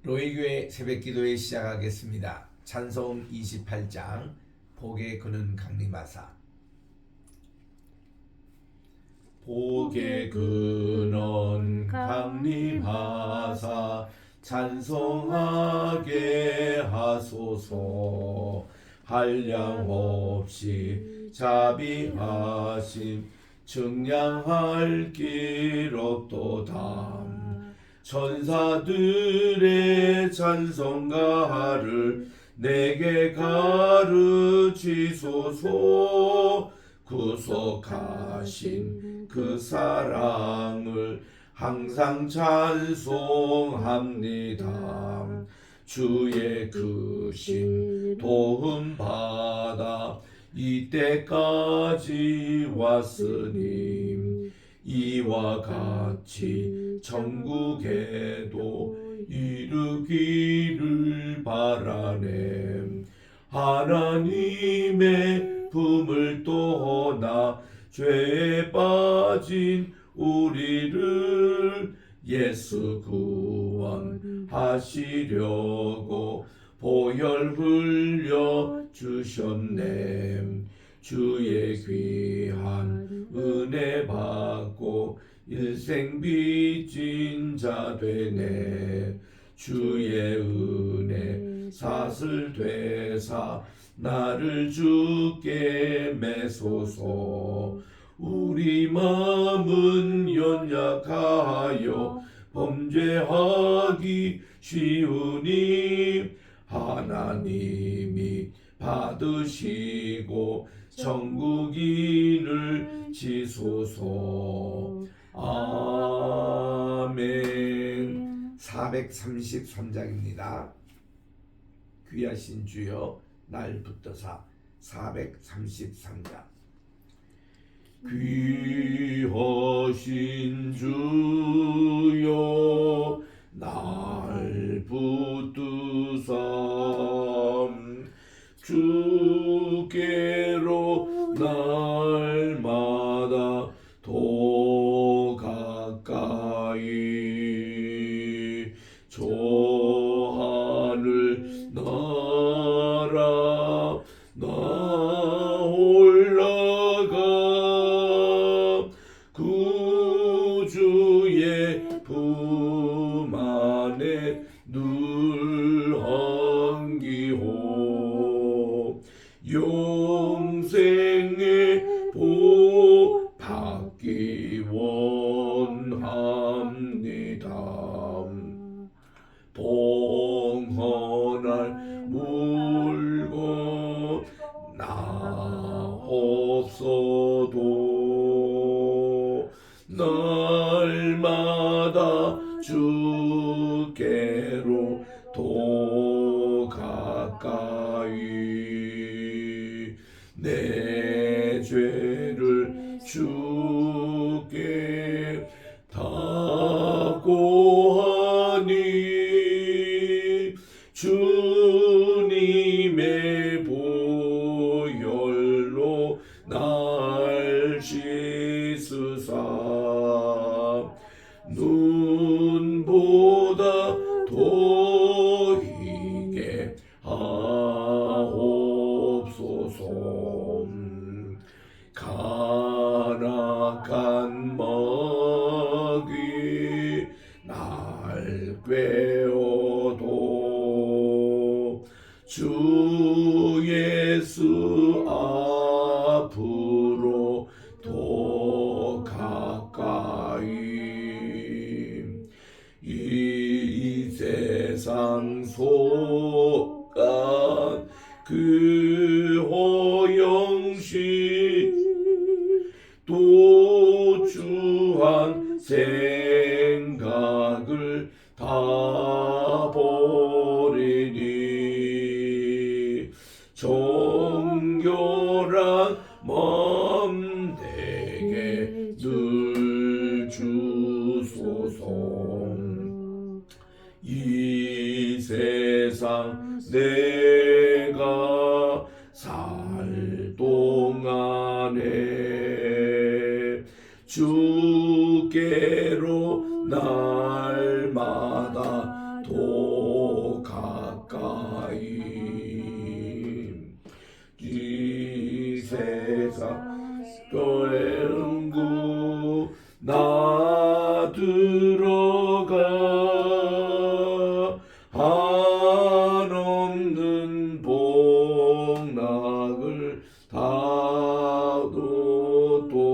로이교회 새벽기도회 시작하겠습니다. 찬송 28장 복에 그는 강림하사. 복에 그는 강림하사 찬송하게 하소서. 한량 없이 자비하심 증량할 길 없도다. 천사들의 찬송가를 내게 가르치소서. 구속하신 그 사랑을 항상 찬송합니다. 주의 크신 도움 받아 이때까지 왔으니 이와 같이 천국에도 이르기를 바라네. 하나님의 품을 떠나 죄에 빠진 우리를 예수 구원하시려고 보혈 흘려 주셨네. 주의 귀한 은혜 받고 일생 빚진 자 되네. 주의 은혜 사슬 되사 나를 주께 매소서. 우리 마음은 연약하여 범죄하기 쉬우니 하나님이 받으시고 천국인을 지소서. 아멘. 433장입니다. 귀하신 주여 날 붙드사. 433장. 귀하신 주여 날 붙드사. 주께로 날마다 더 가까이. 저 하늘 나라 나 올라가 구주의 품 안에 늘 한기호. 영생의 복 받기 원합니다. 봉헌할 물건 나 없어도 날마다 주께로 더 가까이. 내 죄를 주께 다 고하니 주님의 보혈로 날 씻으사. 눈보다 더 희게 하옵소서. 가락한 먹이 날 꿰어도 주 예수 앞으로 더 가까이. 이 세상 속간 그 허영시 또 주한 생각을 다 버리니 정결한 마음 내게 늘 주소서. 이 세상 내가 살 동안에 주께로 날마다 도 나 들어가 한없는 복락을 다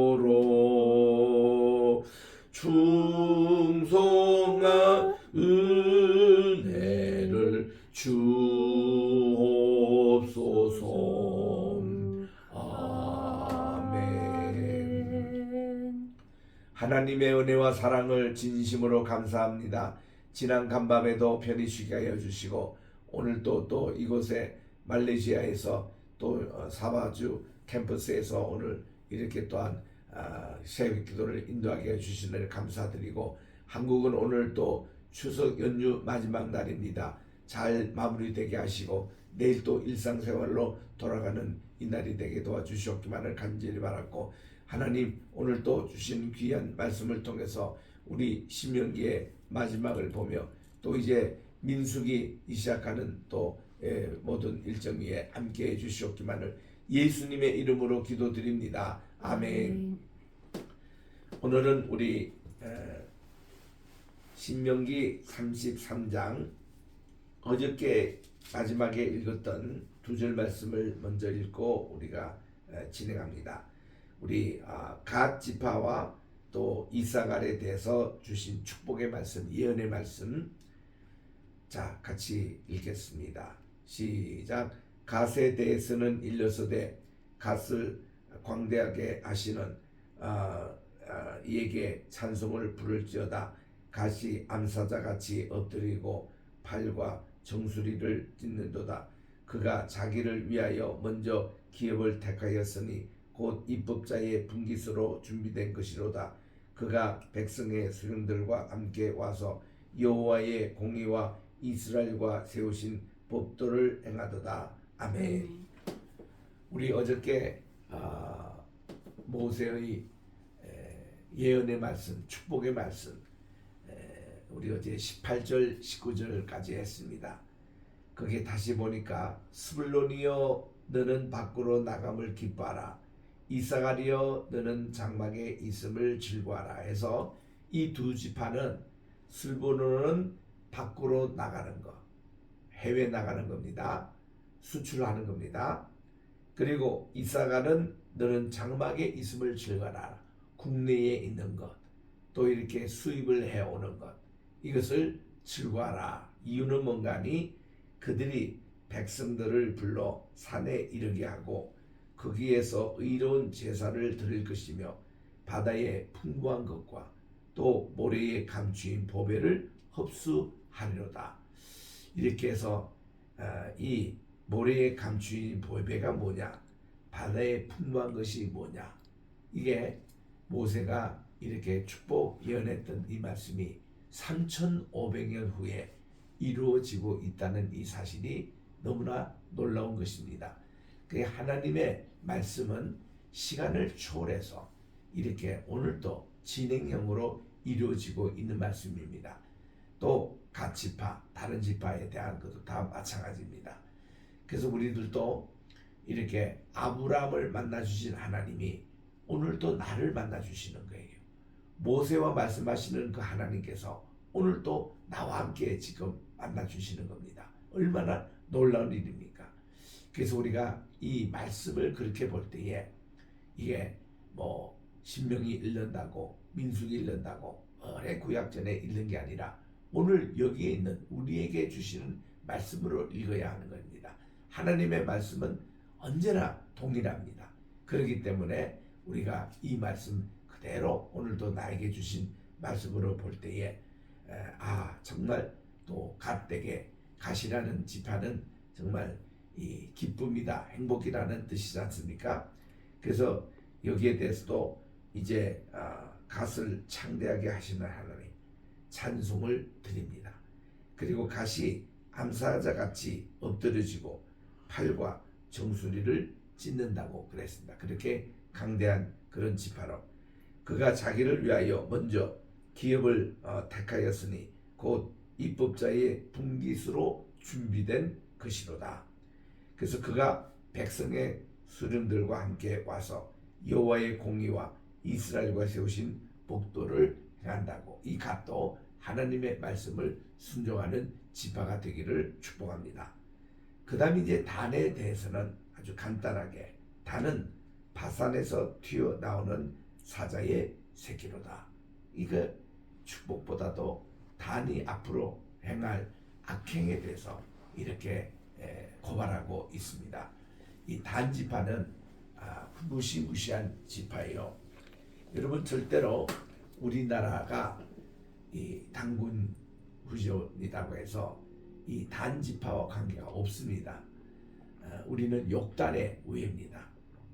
얻도록 충성한 은혜를 주옵소서. 아멘. 하나님의 은혜와 사랑을 진심으로 감사합니다. 지난 간밤에도 편히 쉬게 하여 주시고 오늘 또 이곳에 말레이시아에서 또 사바주 캠퍼스에서 오늘 이렇게 또한 새벽 기도를 인도하게 해주시는 감사드리고, 한국은 오늘 또 추석 연휴 마지막 날입니다. 잘 마무리되게 하시고 내일 또 일상생활로 돌아가는 이 날이 되게 도와주시옵기만을 간절히 바랐고, 하나님 오늘 또 주신 귀한 말씀을 통해서 우리 신명기의 마지막을 보며 또 이제 민수기 시작하는 또 모든 일정 위에 함께해 주시옵기만을 예수님의 이름으로 기도드립니다. 아멘. 오늘은 우리 신명기 33장 어저께 마지막에 읽었던 두 절 말씀을 먼저 읽고 우리가 진행합니다. 우리 갓 지파와 또 이사갈에 대해서 주신 축복의 말씀, 예언의 말씀, 자 같이 읽겠습니다. 시작. 갓에 대해서는 일러서되 갓을 광대하게 하시는 이에게 찬송을 부를지어다. 갓이 암사자같이 엎드리고 팔과 정수리를 찢는도다. 그가 자기를 위하여 먼저 기업을 택하였으니 곧 입법자의 분깃으로 준비된 것이로다. 그가 백성의 수령들과 함께 와서 여호와의 공의와 이스라엘과 세우신 법도를 행하도다. 아멘. 우리 어저께 모세의 예언의 말씀, 축복의 말씀, 우리 어제 18절 19절까지 했습니다. 거기에 다시 보니까 스불론이여 너는 밖으로 나감을 기뻐하라. 이사갈이여 너는 장막에 있음을 즐거워하라 해서 이 두 지파는, 스불론은 밖으로 나가는 것, 해외 나가는 겁니다. 수출하는 겁니다. 그리고 이사갈은 너는 장막에 있음을 즐거워하라. 국내에 있는 것, 또 이렇게 수입을 해오는 것, 이것을 즐거워하라. 이유는 뭔가 하니 그들이 백성들을 불러 산에 이르게 하고 거기에서 의로운 제사를 드릴 것이며 바다의 풍부한 것과 또 모래에 감추인 보배를 흡수하리로다. 이렇게 해서 이 모래에 감추인 보배가 뭐냐, 바다의 풍부한 것이 뭐냐, 이게 모세가 이렇게 축복 예언했던 이 말씀이 3500년 후에 이루어지고 있다는 이 사실이 너무나 놀라운 것입니다. 그 하나님의 말씀은 시간을 초월해서 이렇게 오늘도 진행형으로 이루어지고 있는 말씀입니다. 또 각 지파, 다른 지파에 대한 것도 다 마찬가지입니다. 그래서 우리들도 이렇게 아브라함을 만나주신 하나님이 오늘도 나를 만나주시는 거예요. 모세와 말씀하시는 그 하나님께서 오늘도 나와 함께 지금 만나주시는 겁니다. 얼마나 놀라운 일입니까? 그래서 우리가 이 말씀을 그렇게 볼 때에 이게 뭐 신명이 읽는다고, 민수기 읽는다고 오래 구약 전에 읽는 게 아니라 오늘 여기에 있는 우리에게 주시는 말씀으로 읽어야 하는 겁니다. 하나님의 말씀은 언제나 동일합니다. 그렇기 때문에 우리가 이 말씀 그대로 오늘도 나에게 주신 말씀으로 볼 때에 정말 또 갓되게, 갓이라는 지파는 정말 이 기쁨이다, 행복이라는 뜻이지 않습니까? 그래서 여기에 대해서도 이제 갓을 창대하게 하시는 하나님 찬송을 드립니다. 그리고 갓이 암사자같이 엎드려지고 팔과 정수리를 찢는다고 그랬습니다. 그렇게 강대한 그런 지파로 그가 자기를 위하여 먼저 기업을 택하였으니 곧 입법자의 분깃으로 준비된 것이로다. 그래서 그가 백성의 수령들과 함께 와서 여호와의 공의와 이스라엘과 세우신 복도를 행한다고, 이 갓도 하나님의 말씀을 순종하는 지파가 되기를 축복합니다. 그 다음에 이제 단에 대해서는 아주 간단하게, 단은 바산에서 튀어나오는 사자의 새끼로다. 이거 축복보다도 단이 앞으로 행할 악행에 대해서 이렇게 고발하고 있습니다. 이 단 지파는 무시무시한 지파예요. 여러분, 절대로 우리나라가 이 당군 후손이라고 해서 이 단 지파와 관계가 없습니다. 우리는 욕단의 우애입니다.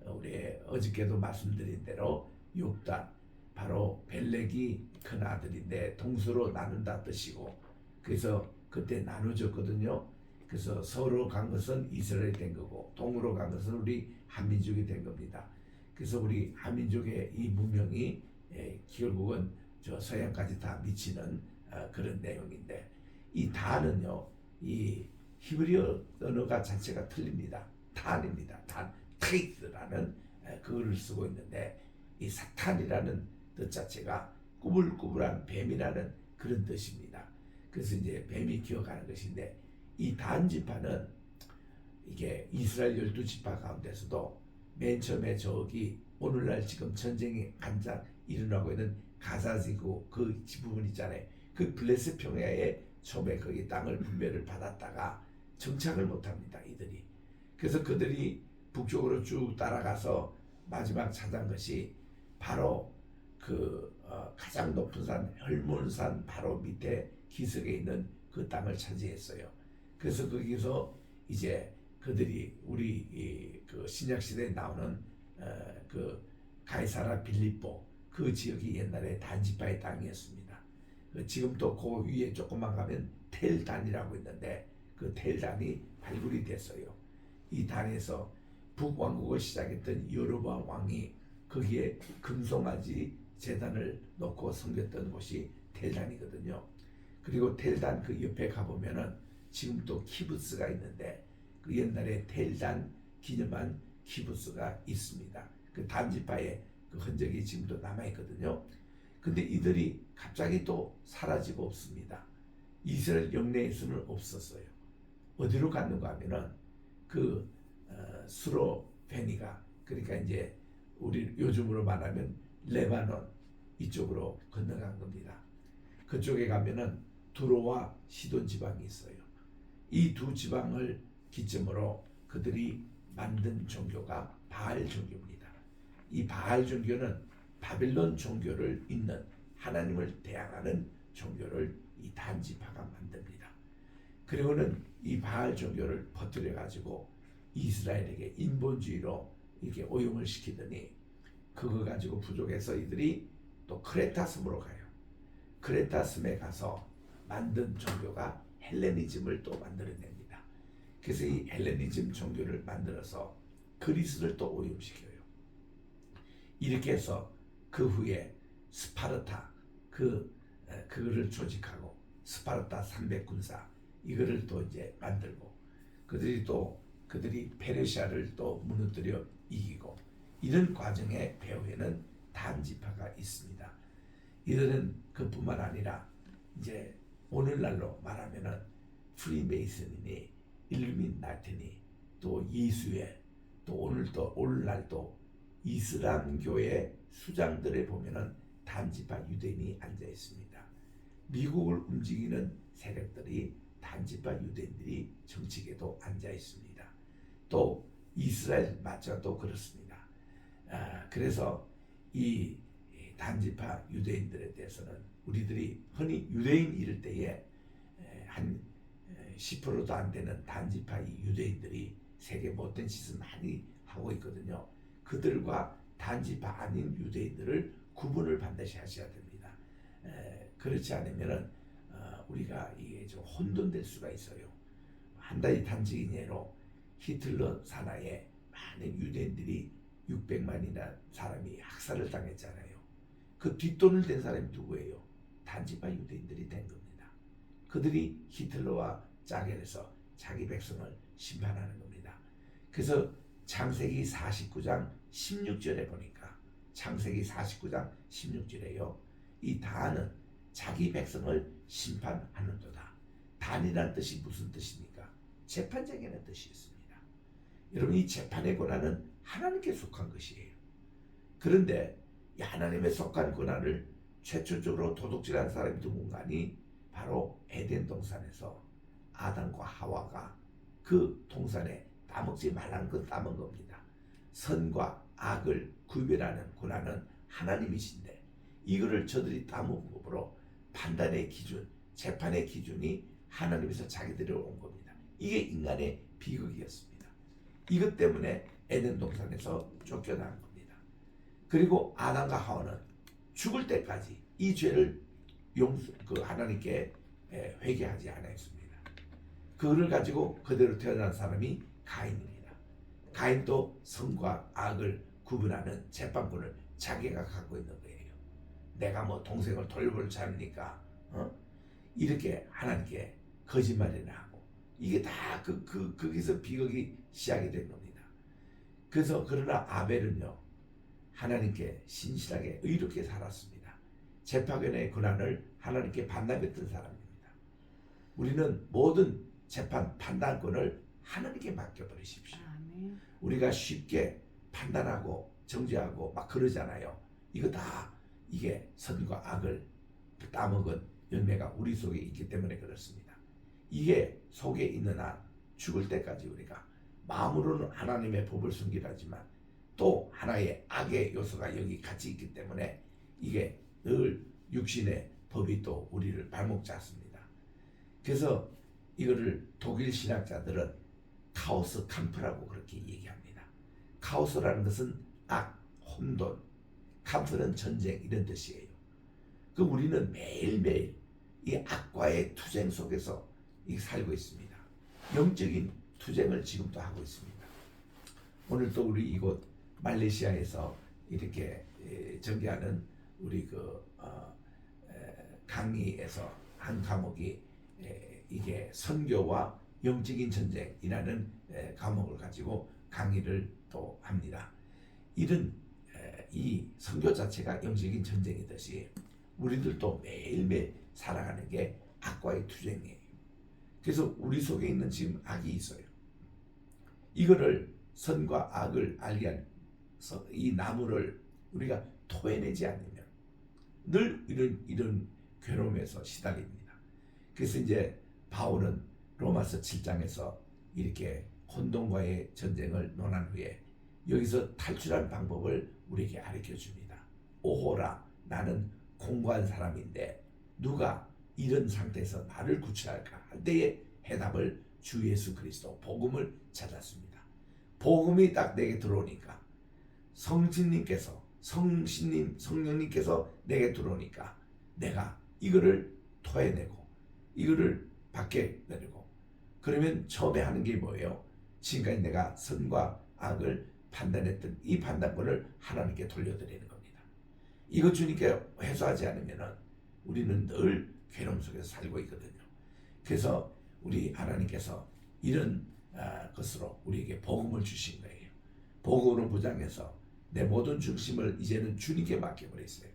우리 어저께도 말씀드린 대로 욕단, 바로 벨렉이 큰 아들인데 동서로 나눈다 뜻이고, 그래서 그때 나눠졌거든요. 그래서 서로 간 것은 이스라엘이 된 거고, 동으로 간 것은 우리 한민족이 된 겁니다. 그래서 우리 한민족의 이 문명이 결국은 저 서양까지 다 미치는 그런 내용인데, 이 단은요, 이 히브리어 언어가 자체가 틀립니다. 단입니다. 단, 테이스라는 그거를 쓰고 있는데, 이 사탄이라는 뜻 자체가 꾸불꾸불한 뱀이라는 그런 뜻입니다. 그래서 이제 뱀이 기어가는 것인데, 이 단 지파는 이게 이스라엘 12지파 가운데서도 맨 처음에 저기 오늘날 지금 전쟁이 한창 일어나고 있는 가자지구 그 부분 있잖아요. 그 블레셋 평야에 처음에 거기 땅을 분배를 받았다가 정착을 못합니다, 이들이. 그래서 그들이 북쪽으로 쭉 따라가서 마지막 찾은 것이 바로 그 가장 높은 산 헐몬산 바로 밑에 기슭에 있는 그 땅을 차지했어요. 그래서 거기서 이제 그들이 우리 그 신약 시대에 나오는 그 가이사라 빌립보 그 지역이 옛날에 단지파의 땅이었습니다. 지금도 그 위에 조금만 가면 텔단이라고 있는데, 그 텔단이 발굴이 됐어요. 이 단에서 북왕국을 시작했던 여로보암 왕이 거기에 금송아지 제단을 놓고 섬겼던 곳이 텔단이거든요. 그리고 텔단 그 옆에 가보면은 지금도 키부스가 있는데, 그 옛날에 텔단 기념한 키부스가 있습니다. 그 단지파의 그 흔적이 지금도 남아있거든요. 근데 이들이 갑자기 또 사라지고 없습니다. 이스라엘 영내에서는 없었어요. 어디로 갔는가 하면은 그 스로베니가, 그러니까 이제 우리 요즘으로 말하면 레바논 이쪽으로 건너간 겁니다. 그쪽에 가면은 두로와 시돈 지방이 있어요. 이 두 지방을 기점으로 그들이 만든 종교가 바알 종교입니다. 이 바알 종교는 바빌론 종교를 잇는 하나님을 대항하는 종교를 이 단지파가 만듭니다. 그리고는 이 바알 종교를 퍼뜨려 가지고 이스라엘에게 인본주의로 이렇게 오용을 시키더니, 그거 가지고 부족해서 이들이 또 크레타 섬으로 가요. 크레타 섬에 가서 만든 종교가 헬레니즘을 또 만들어냅니다. 그래서 이 헬레니즘 종교를 만들어서 그리스를 또 오염시켜요. 이렇게 해서 그 후에 스파르타 그거를 조직하고 스파르타 300군사 이거를 또 이제 만들고, 그들이 페르시아를 또 무너뜨려 이기고, 이런 과정의 배후에는 단지파가 있습니다. 이들은 그뿐만 아니라 이제 오늘날로 말하면은 프리메이슨이니 일루미나티니 또 예수회, 또 오늘날 또 이슬람교의 수장들에 보면은 단지파 유대인이 앉아 있습니다. 미국을 움직이는 세력들이 단지파 유대인들이 정치계도 앉아 있습니다. 또 이스라엘 마저도 그렇습니다. 그래서 이 단지파 유대인들에 대해서는 우리들이 흔히 유대인 이럴 때에 한 10%도 안 되는 단지파 유대인들이 세계 못된 짓을 많이 하고 있거든요. 그들과 단지파 아닌 유대인들을 구분을 반드시 하셔야 됩니다. 그렇지 않으면은 우리가 이게 좀 혼돈될 수가 있어요. 한 달 단지 이내로 히틀러 산하에 많은 유대인들이 600만이나 사람이 학살을 당했잖아요. 그 뒷돈을 댄 사람이 누구예요? 단지파 유대인들이 된 겁니다. 그들이 히틀러와 짝을 해서 자기 백성을 심판하는 겁니다. 그래서 창세기 49장 16절에 보니까, 창세기 49장 16절에요. 이 단은 자기 백성을 심판하는도다. 단이라는 뜻이 무슨 뜻입니까? 재판장이라는 뜻이 있습니다. 여러분, 이 재판의 권한은 하나님께 속한 것이에요. 그런데 이 하나님의 속한 권한을 최초적으로 도둑질한 사람이 누군가니 바로 에덴 동산에서 아담과 하와가 그 동산에 따먹지 말라는 건 따먹은 겁니다. 선과 악을 구별하는 권한은 하나님이신데 이거를 저들이 따먹은 법으로 판단의 기준, 재판의 기준이 하나님에서 자기들이 온 겁니다. 이게 인간의 비극이었습니다. 이것 때문에 에덴 동산에서 쫓겨난 겁니다. 그리고 아담과 하와는 죽을 때까지 이 죄를 하나님께 회개하지 않았습니다. 그거를 가지고 그대로 태어난 사람이 가인입니다. 가인도 선과 악을 구분하는 재판권을 자기가 갖고 있는 거예요. 내가 뭐 동생을 돌볼 자니까 이렇게 하나님께 거짓말이나 하고 이게 다 거기서 비극이 시작이 된 겁니다. 그래서 그러나 아벨은요 하나님께 신실하게 의롭게 살았습니다. 재판권의 권한을 하나님께 반납했던 사람입니다. 우리는 모든 재판 판단권을 하나님께 맡겨버리십시오. 아멘. 우리가 쉽게 판단하고 정죄하고 막 그러잖아요. 이거 다 이게 선과 악을 따먹은 열매가 우리 속에 있기 때문에 그렇습니다. 이게 속에 있는 한 죽을 때까지 우리가 마음으로는 하나님의 법을 숨기라지만 또 하나의 악의 요소가 여기 같이 있기 때문에 이게 늘 육신의 법이 또 우리를 발목 잡습니다. 그래서 이거를 독일 신학자들은 카오스 캄프라고 그렇게 얘기합니다. 카오스라는 것은 악, 혼돈, 캄프는 전쟁 이런 뜻이에요. 그 우리는 매일매일 이 악과의 투쟁 속에서 살고 있습니다. 영적인 투쟁을 지금도 하고 있습니다. 오늘 또 우리 이곳 말레이시아에서 이렇게 전개하는 우리 강의에서 한 과목이 이게 선교와 영적인 전쟁이라는 과목을 가지고 강의를 또 합니다. 이런 이 선교 자체가 영적인 전쟁이듯이 우리들도 매일매일 살아가는 게 악과의 투쟁이에요. 그래서 우리 속에 있는 지금 악이 있어요. 이거를 선과 악을 알게 해서 이 나무를 우리가 토해내지 않으면 늘 이런 괴로움에서 시달립니다. 그래서 이제 바울은 로마서 7장에서 이렇게 혼돈과의 전쟁을 논한 후에 여기서 탈출할 방법을 우리에게 가르쳐 줍니다. 오호라, 나는 공고한 사람인데 누가 이런 상태에서 나를 구출할까 할 때의 해답을 주 예수 그리스도 복음을 찾았습니다. 복음이 딱 내게 들어오니까 성령님께서 내게 들어오니까 내가 이거를 토해내고 이거를 밖에 내리고 그러면 처음에 하는 게 뭐예요? 지금까지 내가 선과 악을 판단했던 이 판단권을 하나님께 돌려드리는 겁니다. 이거 주님께 회수하지 않으면 우리는 늘 괴로움 속에서 살고 있거든요. 그래서 우리 하나님께서 이런 것으로 우리에게 복음을 주신 거예요. 복음으로 무장해서 내 모든 중심을 이제는 주님께 맡겨버렸어요.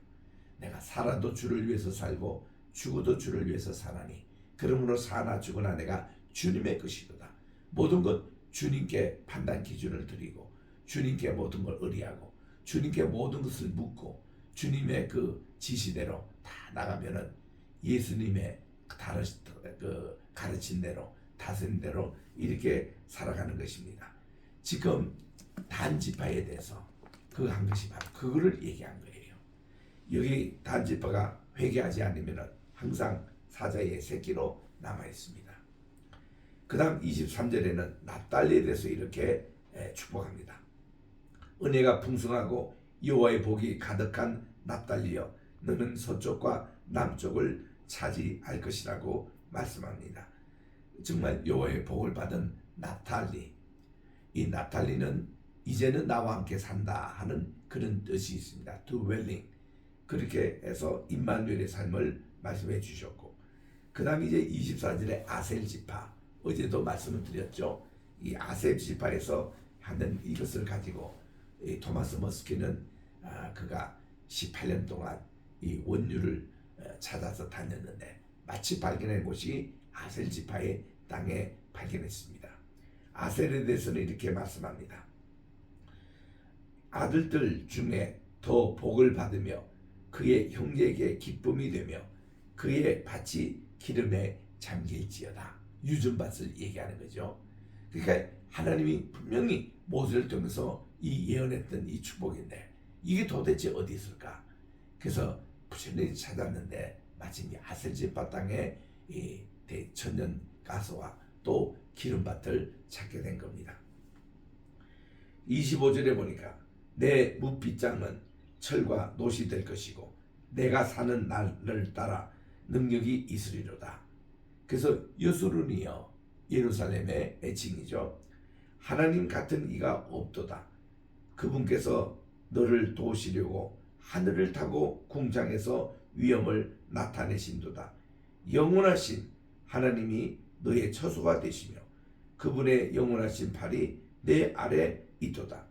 내가 살아도 주를 위해서 살고 죽어도 주를 위해서 사나니 그러므로 사나 죽으나 내가 주님의 것이로다. 모든 것 주님께 판단 기준을 드리고 주님께 모든 걸 의뢰하고 주님께 모든 것을 묻고 주님의 그 지시대로 다 나가면은 예수님의 가르친 대로 다스린 대로 이렇게 살아가는 것입니다. 지금 단지파에 대해서 한 것이 바로 그거를 얘기한 거예요. 여기 단지파가 회개하지 않으면 항상 사자의 새끼로 남아 있습니다. 그 다음 23절에는 납달리에 대해서 이렇게 축복합니다. 은혜가 풍성하고 여호와의 복이 가득한 납달리여 너는 서쪽과 남쪽을 차지할 것이라고 말씀합니다. 정말 여호와의 복을 받은 납달리, 이 납달리는 이제는 나와 함께 산다 하는 그런 뜻이 있습니다. dwelling 그렇게 해서 임마누엘의 삶을 말씀해 주셨고 그 다음 이제 24절에 아셀 지파 어제도 말씀을 드렸죠. 이 아셀 지파에서 하는 이것을 가지고 이 토마스 머스키는 그가 18년 동안 이 원유를 찾아서 다녔는데 마치 발견한 곳이 아셀 지파의 땅에 발견했습니다. 아셀에 대해서는 이렇게 말씀합니다. 아들들 중에 더 복을 받으며 그의 형제에게 기쁨이 되며 그의 밭이 기름에 잠길지어다. 유전밭을 얘기하는 거죠. 그러니까 하나님이 분명히 모세를 통해서 이 예언했던 이 축복인데 이게 도대체 어디 있을까? 그래서 부지런히 찾았는데 마침 이 아셀 지파 땅에 이 천년 가스와 또 기름밭을 찾게 된 겁니다. 25절에 보니까 내 무빗장은 철과 놋이 될 것이고 내가 사는 날을 따라 능력이 있으리로다. 그래서 여수론이요 예루살렘의 애칭이죠. 하나님 같은 이가 없도다. 그분께서 너를 도우시려고 하늘을 타고 궁창에서 위엄을 나타내신도다. 영원하신 하나님이 너의 처소가 되시며 그분의 영원하신 팔이 내 아래 있도다.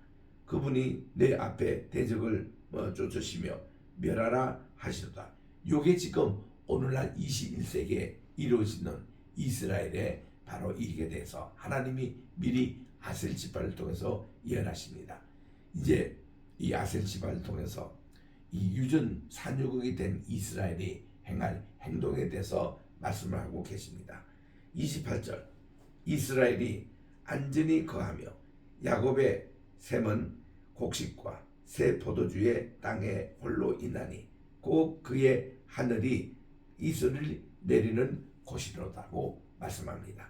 그분이 내 앞에 대적을 쫓으시며 멸하라 하시도다. 요게 지금 오늘날 21세기에 이루어지는 이스라엘의 바로 이게 돼서 하나님이 미리 아셀 지파를 통해서 예언하십니다. 이제 이 아셀 지파를 통해서 이 유전 산유국이 된 이스라엘이 행할 행동에 대해서 말씀을 하고 계십니다. 28절 이스라엘이 안전히 거하며 야곱의 샘은 곡식과 새 포도주의 땅에 홀로 있나니 곧 그의 하늘이 이슬을 내리는 곳이로다고 말씀합니다.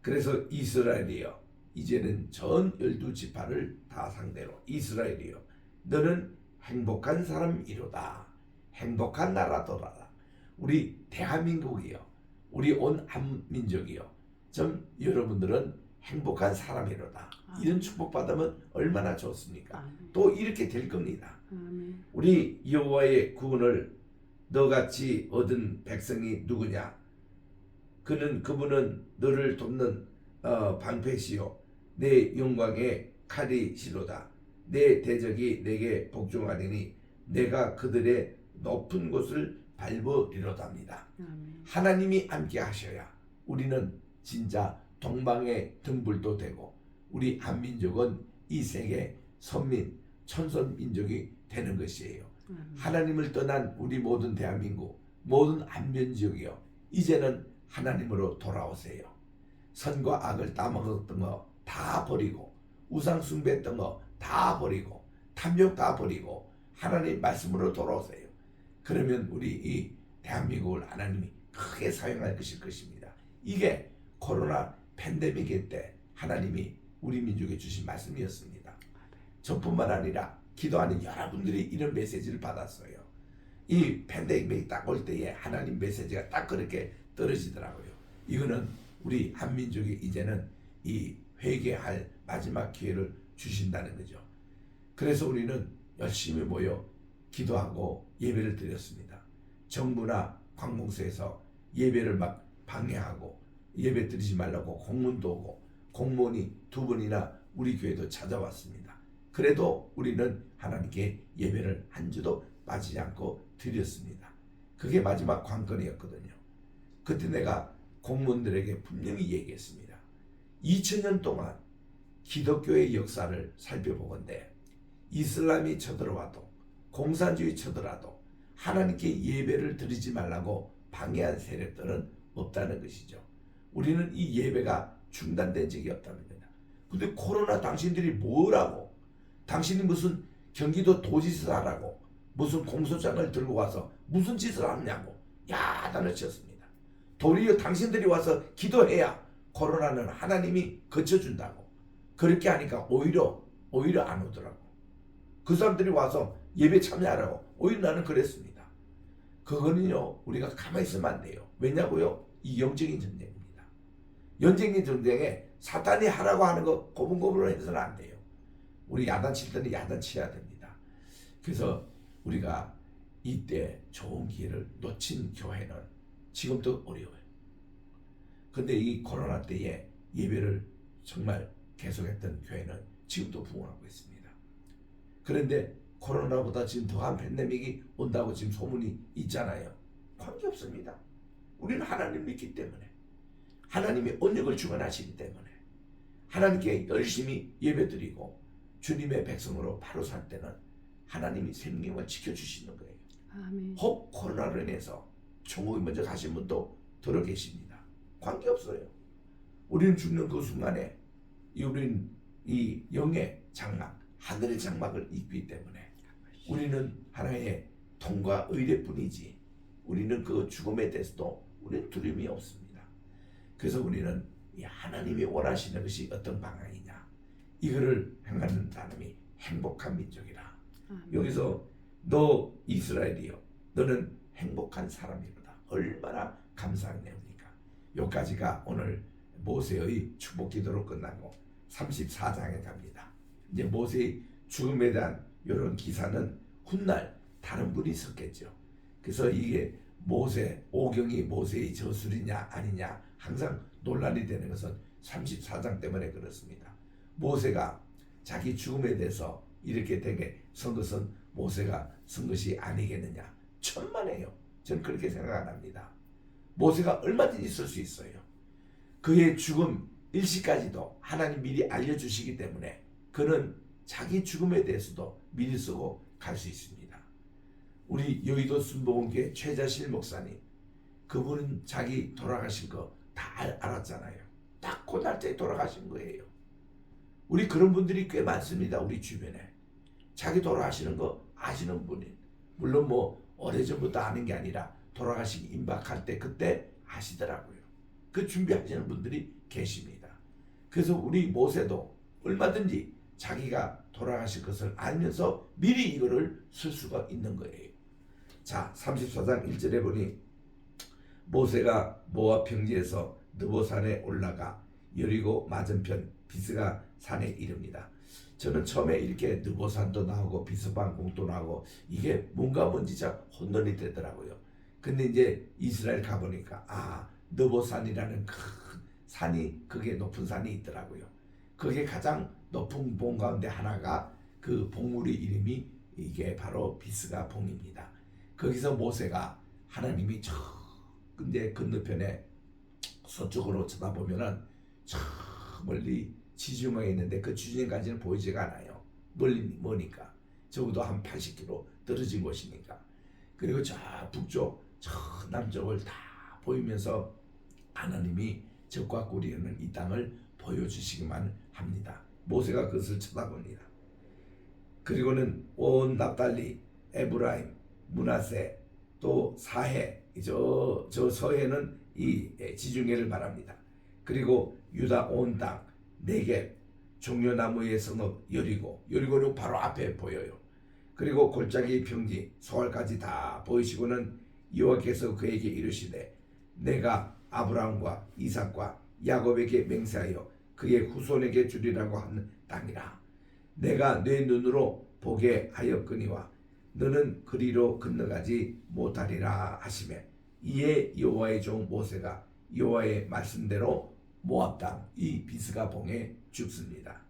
그래서 이스라엘이여 이제는 전 12지파를 다 상대로 이스라엘이여 너는 행복한 사람이로다. 행복한 나라더라. 우리 대한민국이요 우리 온 한민족이요 좀 여러분들은 행복한 사람이로다. 이런 축복받으면 얼마나 좋습니까? 또 이렇게 될 겁니다. 우리 여호와의 구원을 너같이 얻은 백성이 누구냐? 그분은 너를 돕는 방패시요 내 영광의 칼이시로다. 내 대적이 내게 복종하리니 내가 그들의 높은 곳을 밟으리로답니다. 하나님이 함께 하셔야 우리는 진짜 동방의 등불도 되고 우리 한민족은 이 세계 선민 천선 민족이 되는 것이에요. 하나님을 떠난 우리 모든 대한민국 모든 한민족이요 이제는 하나님으로 돌아오세요. 선과 악을 따먹었던 거 다 버리고 우상 숭배했던 거 다 버리고 탐욕 다 버리고 하나님 말씀으로 돌아오세요. 그러면 우리 이 대한민국을 하나님이 크게 사용할 것입니다. 이게 코로나 팬데믹 때 하나님이 우리 민족에 주신 말씀이었습니다. 저뿐만 아니라 기도하는 여러분들이 이런 메시지를 받았어요. 이 팬데믹이 딱 올 때에 하나님 메시지가 딱 그렇게 떨어지더라고요. 이거는 우리 한민족이 이제는 이 회개할 마지막 기회를 주신다는 거죠. 그래서 우리는 열심히 모여 기도하고 예배를 드렸습니다. 정부나 관공서에서 예배를 막 방해하고 예배 드리지 말라고 공문도 오고 공무원이 2번이나 우리 교회도 찾아왔습니다. 그래도 우리는 하나님께 예배를 한 주도 빠지지 않고 드렸습니다. 그게 마지막 관건이었거든요. 그때 내가 공무원들에게 분명히 얘기했습니다. 2000년 동안 기독교의 역사를 살펴보건대 이슬람이 쳐들어와도 공산주의 쳐들어와도 하나님께 예배를 드리지 말라고 방해한 세력들은 없다는 것이죠. 우리는 이 예배가 중단된 적이 없다는 겁니다. 근데 코로나 당신들이 뭐라고 당신이 무슨 경기도 도지사 하라고 무슨 공소장을 들고 와서 무슨 짓을 하느냐고 야단을 쳤습니다. 도리어 당신들이 와서 기도해야 코로나는 하나님이 거쳐준다고 그렇게 하니까 오히려 안 오더라고. 그 사람들이 와서 예배 참여하라고 오히려 나는 그랬습니다. 그거는요 우리가 가만히 있으면 안 돼요. 왜냐고요? 이 영적인 전쟁입니다. 영적인 전쟁에 사탄이 하라고 하는 거 고분고분으로 해서는 안 돼요. 우리 야단칠 때는 야단쳐야 됩니다. 그래서 우리가 이때 좋은 기회를 놓친 교회는 지금도 어려워요. 근데 이 코로나 때에 예배를 정말 계속했던 교회는 지금도 부흥하고 있습니다. 그런데 코로나보다 지금 더한 팬데믹이 온다고 지금 소문이 있잖아요. 관계없습니다. 우리는 하나님 믿기 때문에, 하나님이 언약을 주관하시기 때문에, 하나님께 열심히 예배드리고 주님의 백성으로 바로 살 때는 하나님이 생명을 지켜주시는 거예요. 아멘. 혹 코로나로 인해서 천국에 먼저 가신 분도 들어 계십니다. 관계없어요. 우리는 죽는 그 순간에 우리는 이 영의 장막, 하늘의 장막을 입기 때문에 우리는 하나의 통과 의례뿐이지 우리는 그 죽음에 대해서도 우리는 두려움이 없습니다. 그래서 우리는 이 하나님이 원하시는 것이 어떤 방향이냐, 이거를 행하는 사람이 행복한 민족이라. 아멘. 여기서 너 이스라엘이여, 너는 행복한 사람이로다. 얼마나 감사한 내용입니까? 여기까지가 오늘 모세의 축복 기도로 끝나고 34장에 갑니다. 이제 모세의 죽음에 대한 이런 기사는 훗날 다른 분이 썼겠죠. 그래서 이게 모세, 오경이 모세의 저술이냐 아니냐 항상 논란이 되는 것은 34장 때문에 그렇습니다. 모세가 자기 죽음에 대해서 이렇게 되게 쓴 것은 모세가 쓴 것이 아니겠느냐. 천만에요. 저는 그렇게 생각 안 합니다. 모세가 얼마든지 쓸 수 있어요. 그의 죽음 일시까지도 하나님 미리 알려주시기 때문에 그는 자기 죽음에 대해서도 미리 쓰고 갈 수 있습니다. 우리 여의도 순복음교회 최자실 목사님, 그분은 자기 돌아가신 거 다 알았잖아요. 딱 그 날짜에 돌아가신 거예요. 우리 그런 분들이 꽤 많습니다. 우리 주변에 자기 돌아가시는 거 아시는 분이, 물론 뭐 오래전부터 아는 게 아니라 돌아가시기 임박할 때 그때 아시더라고요. 그 준비하시는 분들이 계십니다. 그래서 우리 모세도 얼마든지 자기가 돌아가실 것을 알면서 미리 이거를 쓸 수가 있는 거예요. 자, 34장 1절에 보니 모세가 모압 평지에서 느보산에 올라가 여리고 맞은편 비스가 산에 이릅니다. 저는 처음에 이렇게 느보산도 나오고 비스방공도 나오고 이게 뭔가 뭔지 참 혼돈이 되더라고요. 근데 이제 이스라엘 가보니까 느보산이라는 큰 산이, 그게 높은 산이 있더라고요. 그게 가장 높은 봉 가운데 하나가 그 봉우리 이름이 이게 바로 비스가 봉입니다. 거기서 모세가 하나님이 저 근데 건너편에 서쪽으로 쳐다보면은 저 멀리 지중해에 있는데 그 지중해까지는 보이지가 않아요. 머니까 적어도 한 80km 떨어진 곳이니까. 그리고 저 북쪽 저 남쪽을 다 보이면서 하나님이 적과 꿀이 흐르는 이 땅을 보여주시기만 합니다. 모세가 그것을 쳐다봅니다. 그리고는 온 납달리, 에브라임, 므낫세, 또 사해, 저 서해는 이 지중해를 말합니다. 그리고 유다 온 땅, 네겝, 종려나무의 성읍 여리고는 바로 앞에 보여요. 그리고 골짜기 평지, 소알까지 다 보이시고는 여호와께서 그에게 이르시되 내가 아브라함과 이삭과 야곱에게 맹세하여 그의 후손에게 주리라고 하는 땅이라. 내가 내 눈으로 보게 하였거니와 너는 그리로 건너가지 못하리라 하시매 이에 여호와의 종 모세가 여호와의 말씀대로 모압 땅 이 비스가 봉에 죽습니다.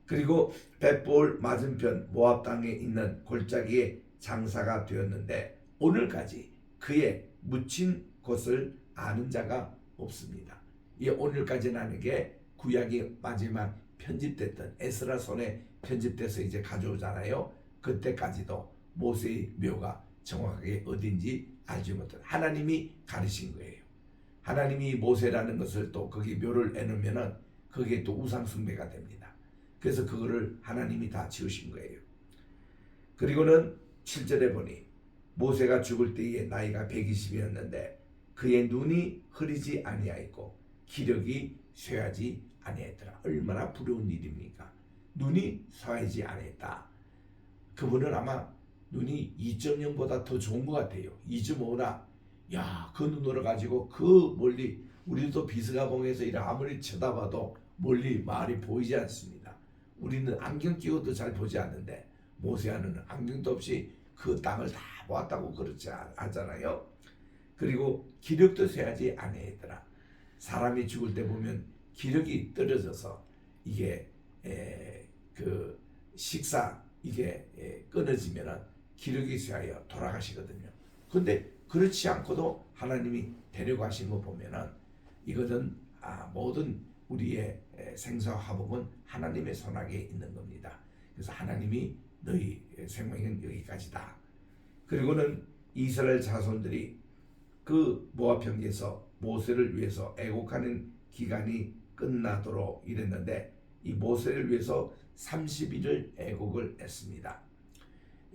그리고 벳볼 맞은편 모압 땅에 있는 골짜기에 장사가 되었는데 오늘까지 그의 묻힌 곳을 아는 자가 없습니다. 이 오늘까지라는 게 구약이 마지막 편집됐던 에스라 손에 편집돼서 이제 가져오잖아요. 그때까지도 모세의 묘가 정확하게 어딘지 알지 못한, 하나님이 가르친 거예요. 하나님이 모세라는 것을 또 거기 묘를 내놓으면은 그게 또 우상 숭배가 됩니다. 그래서 그거를 하나님이 다 지으신 거예요. 그리고는 7절에 보니 모세가 죽을 때에 나이가 120이었는데 그의 눈이 흐리지 아니하였고 기력이 쇠하지 아니했더라. 얼마나 부러운 일입니까? 눈이 쇠하지 아니했다. 그분은 아마 눈이 2.0보다 더 좋은 것 같아요. 2.5나 그 눈으로 가지고 그 멀리, 우리도 비스가봉에서 이렇게 아무리 쳐다봐도 멀리 마을이 보이지 않습니다. 우리는 안경 끼고도 잘 보지 않는데 모세는 안경도 없이 그 땅을 다 보았다고 그렇지 하잖아요. 그리고 기력도 쇠하지 아니했더라. 사람이 죽을 때 보면 기력이 떨어져서 이게 그 식사 이게 끊어지면은 기력이 쇠하여 돌아가시거든요. 근데 그렇지 않고도 하나님이 데려가신 거 보면은 이것은 모든 우리의 생사와 화복은 하나님의 손아귀에 있는 겁니다. 그래서 하나님이 너희 생명은 여기까지다. 그리고는 이스라엘 자손들이 그 모압 평지에서 모세를 위해서 애곡하는 기간이 끝나도록 이랬는데 이 모세를 위해서 30일을 애곡을 했습니다.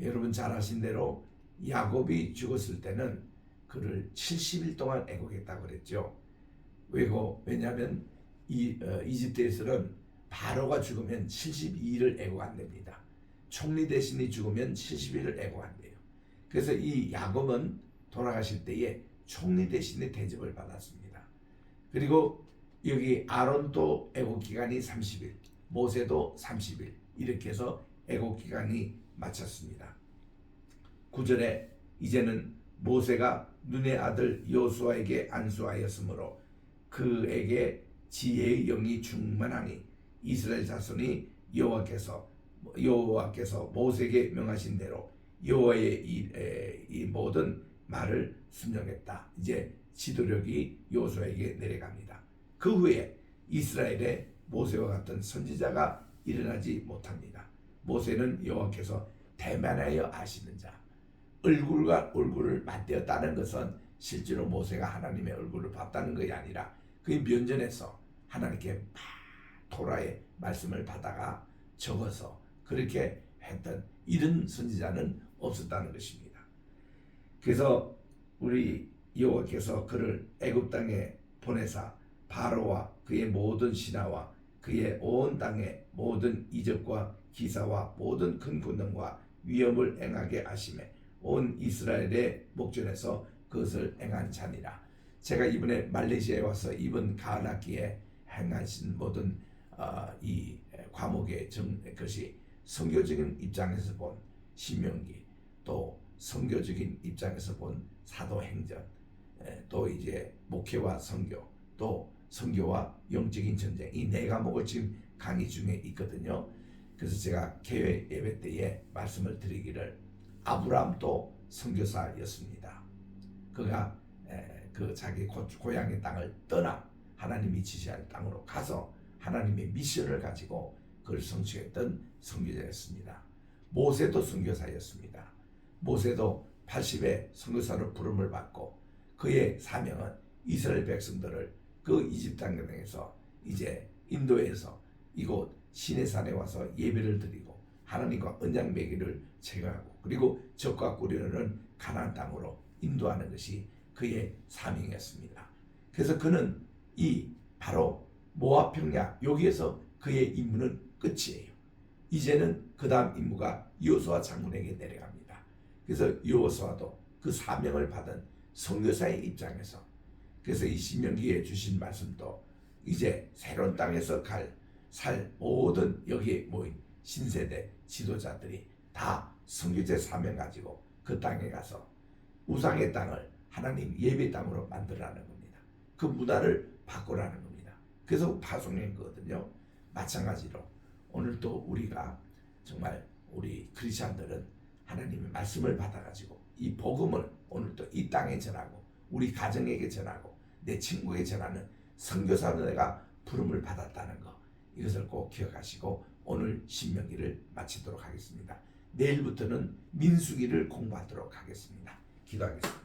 여러분 잘 아신 대로 야곱이 죽었을 때는 그를 70일 동안 애곡했다고 그랬죠. 왜냐하면 이집트에서는 바로가 죽으면 72일을 애곡한답니다. 총리 대신이 죽으면 70일을 애곡한대요. 그래서 이 야곱은 돌아가실 때에 총리 대신의 대접을 받았습니다. 그리고 여기 아론도 애곡 기간이 30일, 모세도 30일 이렇게 해서 애곡 기간이 마쳤습니다. 9절에 이제는 모세가 눈의 아들 여호수아에게 안수하였으므로 그에게 지혜의 영이 충만하니 이스라엘 자손이 여호와께서 모세에게 명하신 대로 여호와의 이 모든 말을 순종했다. 이제 지도력이 여호수아에게 내려갑니다. 그 후에 이스라엘에 모세와 같은 선지자가 일어나지 못합니다. 모세는 여호와께서 대면하여 아시는 자, 얼굴과 얼굴을 맞대었다는 것은 실제로 모세가 하나님의 얼굴을 봤다는 것이 아니라 그의 면전에서 하나님께 토라의 말씀을 받아가 적어서 그렇게 했던 이런 선지자는 없었다는 것입니다. 그래서 우리 여호와께서 그를 애굽 땅에 보내사 바로와 그의 모든 신하와 그의 온 땅의 모든 이적과 기사와 모든 큰 권능과 위엄을 행하게 하심에 온 이스라엘의 목전에서 그것을 행한 자니라. 제가 이번에 말레이시아에 와서 이번 가을 학기에 행하신 모든 이 과목의 것이 선교적인 입장에서 본 신명기, 또 선교적인 입장에서 본 사도행전, 또 이제 목회와 선교, 또 선교와 영적인 전쟁, 이 네 과목을 지금 강의 중에 있거든요. 그래서 제가 개회 예배 때에 말씀을 드리기를 아브라함도 선교사였습니다. 그가 그 자기 고향의 땅을 떠나 하나님이 지시할 땅으로 가서 하나님의 미션을 가지고 그걸 성취했던 선교자였습니다. 모세도 선교사였습니다. 모세도 80에 선교사로 부름을 받고 그의 사명은 이스라엘 백성들을 그 이집트 땅에서 이제 인도에서 이곳 시내산에 와서 예배를 드리고 하나님과 언약 맺기를 체결하고 그리고 적과 꾸려는 가나안 땅으로 인도하는 것이 그의 사명이었습니다. 그래서 그는 이 바로 모압 평야 여기에서 그의 임무는 끝이에요. 이제는 그 다음 임무가 여호수아 장군에게 내려갑니다. 그래서 여호수아도 그 사명을 받은 선교사의 입장에서 그래서 이 신명기에 주신 말씀도 이제 새로운 땅에서 살 모든 여기에 모인 신세대 지도자들이 다 선교제 사명 가지고 그 땅에 가서 우상의 땅을 하나님 예배 땅으로 만들라는 겁니다. 그 문화를 바꾸라는 겁니다. 그래서 파송한 거거든요. 마찬가지로 오늘 또 우리가 정말 우리 크리스천들은 하나님의 말씀을 받아가지고 이 복음을 오늘 또 이 땅에 전하고 우리 가정에게 전하고 내 친구에게 전하는 선교사로 내가 부름을 받았다는 거 이것을 꼭 기억하시고 오늘 신명기를 마치도록 하겠습니다. 내일부터는 민수기를 공부하도록 하겠습니다. 기도하겠습니다.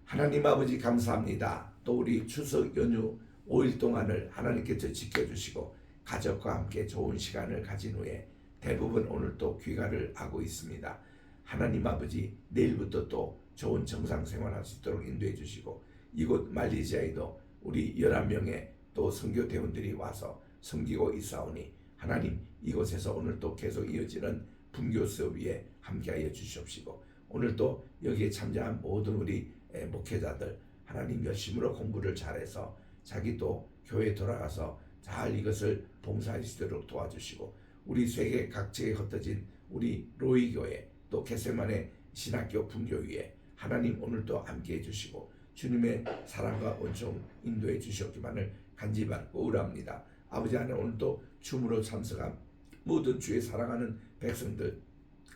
하나님 아버지 감사합니다. 또 우리 추석 연휴 5일 동안을 하나님께서 지켜주시고 가족과 함께 좋은 시간을 가진 후에 대부분 오늘 또 귀가를 하고 있습니다. 하나님 아버지 내일부터 또 좋은 정상생활할 수 있도록 인도해 주시고 이곳 말레이시아에도 우리 11명의 또 선교대원들이 와서 섬기고 있사오니 하나님 이곳에서 오늘 또 계속 이어지는 분교 수업 위에 함께하여 주시옵시고 오늘 또 여기에 참여한 모든 우리 목회자들 하나님 열심으로 공부를 잘해서 자기 또 교회에 돌아가서 잘 이것을 봉사할 수 있도록 도와주시고 우리 세계 각지에 흩어진 우리 로이교회 또 개세만의 신학교 분교위에 하나님 오늘도 함께해 주시고 주님의 사랑과 은총 인도해 주시옵기만을 간절히 바라고 의뢰합니다. 아버지 안에 오늘도 춤으로 참석한 모든 주의 사랑하는 백성들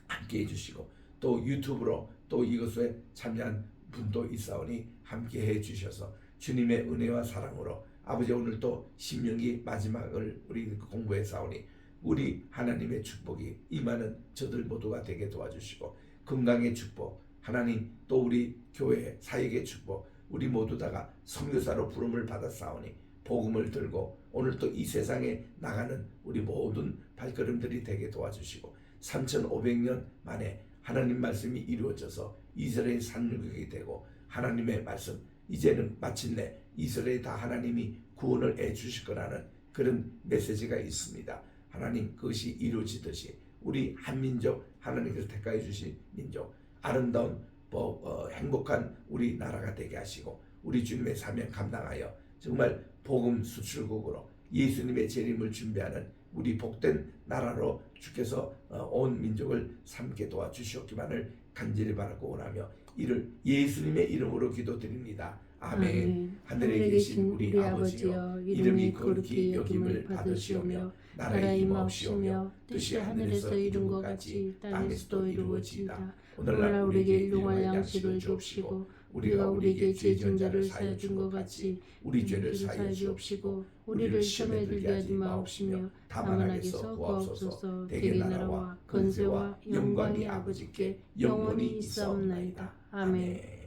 함께 해주시고 또 유튜브로 또 이것에 참여한 분도 있사오니 함께 해주셔서 주님의 은혜와 사랑으로 아버지 오늘 또 신명기 마지막을 우리 공부해 싸우니 우리 하나님의 축복이 임하는 저들 모두가 되게 도와주시고 건강의 축복 하나님 또 우리 교회 사역의 축복 우리 모두 다가 선교사로 부름을 받아 싸우니 복음을 들고 오늘 또 이 세상에 나가는 우리 모든 발걸음들이 되게 도와주시고 3500년 만에 하나님 말씀이 이루어져서 이스라엘 상륙이 되고 하나님의 말씀 이제는 마침내 이스라엘 다 하나님이 구원을 해 주실 거라는 그런 메시지가 있습니다. 하나님 그것이 이루어지듯이 우리 한민족 하나님께서 택하여 주신 민족 아름다운 행복한 우리 나라가 되게 하시고 우리 주님의 사명 감당하여 정말 복음 수출국으로 예수님의 재림을 준비하는 우리 복된 나라로 주께서 온 민족을 삼게 도와주시옵기만을 간절히 바라고 원하며 이를 예수님의 이름으로 기도드립니다. 아멘. 하늘에 계신 우리 아버지여 이름이 거룩히 여김을 받으시오며 나라의 임하옵시오며 뜻이 하늘에서 이룬 것 같이 땅에서도 이루어지이다. 오늘날 우리에게 일용할 양식을 주옵시고 우리가 우리에게 죄진 자를 사하여 준 것 같이 우리 죄를 사하여 주옵시고 우리를 시험에 들게 하지 마옵시며 다만 악에서 구하옵소서. 대개 나라와 권세와 영광이 아버지께 영원히 있사옵나이다. 아멘.